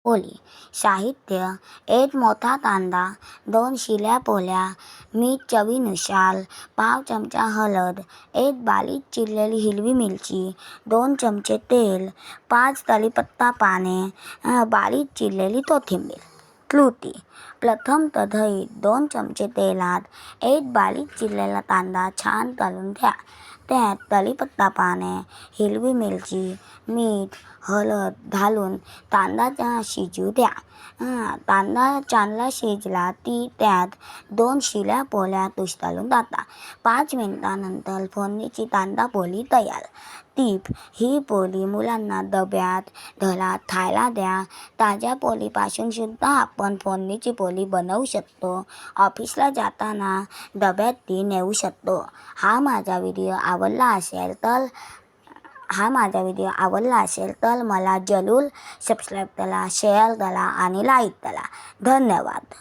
पोळी. साहित्य: एक मोठा कांदा, 2 शिल्या पोळ्या, मीठ चवीनुसार, पाव चमचा हळद, 1 बारीक चिरलेली हिरवी मिरची, 2 चमचे तेल, 5 कढीपत्ता पाने, बारीक चिरलेली कोथिंबीर. कृती: प्रथम कढईत 2 चमचे तेलात 1 बारीक चिरलेला कांदा छान तळून घ्या. त्यात कढीपत्ता पाने, हिरवी मिरची, मीठ, हळद घालून कांदा शिजू द्या. कांदा चांगला शिजला की त्यात 2 शिल्या पोळ्या उसळून टाका. 5 मिनिटांनंतर फोडणीची कांदा पोळी तयार. टीप: ही पोळी मुलांना डब्यात, घरात खायला द्या. ताज्या पोळीपासून सुद्धा आपण फोडणीची पोळी बनवू शकतो. ऑफिसला जाताना डब्यात ती नेऊ शकतो. हा माझा व्हिडिओ आवडला असेल तर मला जरूर सबस्क्राईब करा, शेअर करा आणि लाईक करा. धन्यवाद.